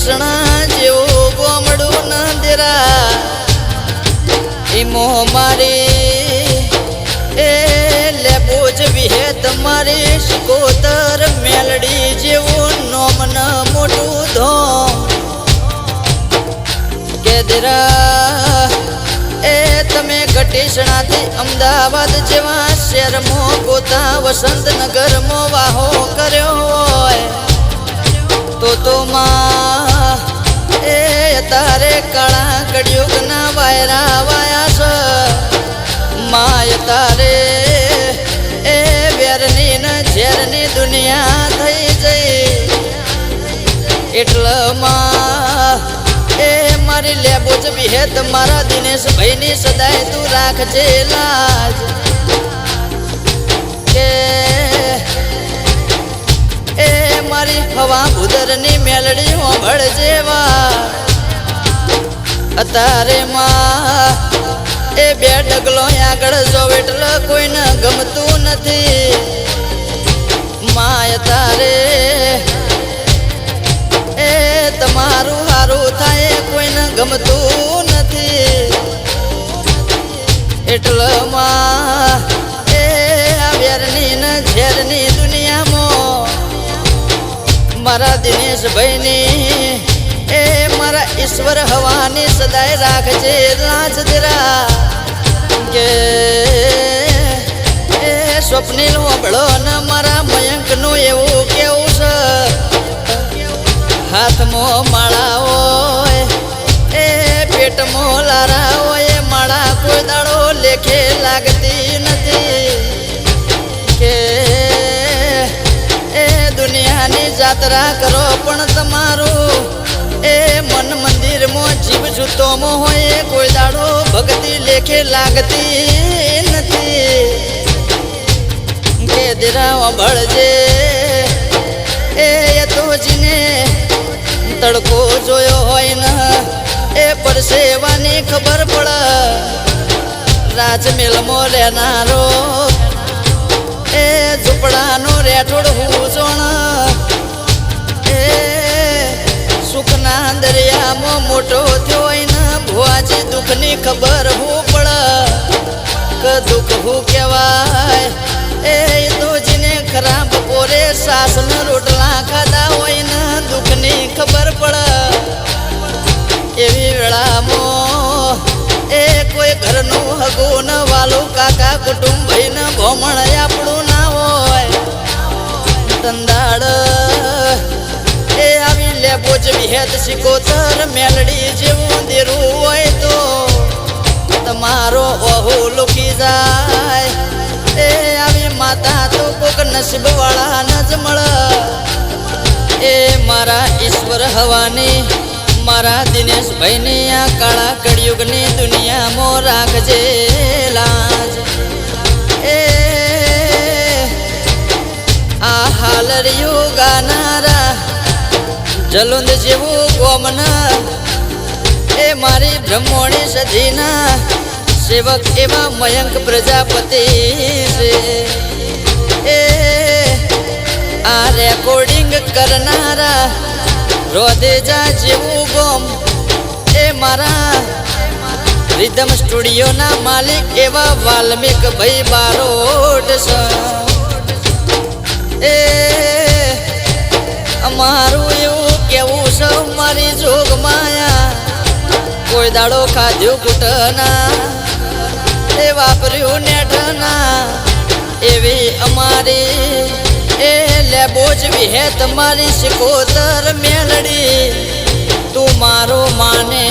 ઘટીસણા જેવું ગોમડું ન દેરા એ મોહ મારી એ લેબો જ વિહે તમારી શિકોતર મેલડી જેવું નોમ ન મોટું ધોમ કે દેરા એ તમે ઘટીસણાથી અમદાવાદ જેવા શહેરમાં ગોતા વસંતનગરમાં વાહો કર્યો હોય તો માં એ તારે કાળા કડિયુગના વાયરા વાયા છે માય તારે એ વેરની ને ઝેરની દુનિયા થઈ જઈ એટલે માં એ મારી લેબો જ વિહે તમારા દિનેશભાઈની સદાય તું રાખજે લાજ કે એ મારી હવા ભૂદરની મેલડી હોંભળ જેવા અત્યારે માં એ બે ડગલો આગળ જો એટલે કોઈને ગમતું નથી માય તારે એ તમારું હારું થાય કોઈને ગમતું નથી એટલે માં એ આ વેરની ને ઝેરની દુનિયામાં મારા દિનેશભાઈની એ મારા ઈશ્વર હવાની સદાય રાખજે લાજ દેરા કે એ સ્વપ્નિલ હોબળો ને મારા મયંકનું એવું કેવું છે હાથમાં માળા હોય એ પેટમાં લારા હોય માળા કોઈ દાડો લેખે લાગતી નથી કે દુનિયાની જાત્રા કરો પણ તમારું એ મન મંદિરમાં જીવ જૂતોમાં હોય કોઈ દાડો ભક્તિ લેખે લાગતી નથી કે દેરા ભળજે એ તો જીને તડકો જોયો હોય ને એ પરસેવાની ખબર પડે રાજમેલમાં રહેનારો એ ઝૂંપડાનો રેઠોડ હું જોણ એ સુખના દરિયામાં મોટો થયો ને ભુવાજી દુઃખની ખબર હું પડે કે દુઃખ હું કહેવાય એ તો જીને ખરાબ પોરે સાસના રોટલા ખાધા હોય ને દુઃખની ખબર પડે એવી વેળામાં એ કોઈ ઘરનું હગું ન વાલું કાકા કુટુંબ ભાઈ ને ભોમણ આપણું ના હોય તંદાડ એ આવી લેબો જ વિહેત શિકોતર મેલડી જેવું દેરું હોય તો તમારો ઓહુ લુકી જાય એ આવી માતા તો કોક નસીબ વાળા ન જ મળે એ મારા ઈશ્વર હવાની મારા દિનેશભાઈની આ કાળા કળિયુગની દુનિયામાં રાખજે લાજ એ આ હાલરિયો ગાનારા જલુંદ જેવું ગોમના એ મારી બ્રહ્મોણી સધીના સેવક એવા મયંક પ્રજાપતિ છે એ આ રેકોર્ડિંગ કરનારા રોદેજા જેવું ગોમ એ મારા રિધમ સ્ટુડિયોના માલિક એવા વાલ્મિક ભાઈ બારોટ છે એ અમારું એવું કેવું છે મારી જોગ માયા કોઈ દાડો ખાધ્યું કુટના એ વાપર્યું નેઠના એવી અમારી એ લેબો જ વિહે તમારી શિકોતર મેલડી તું મારો માને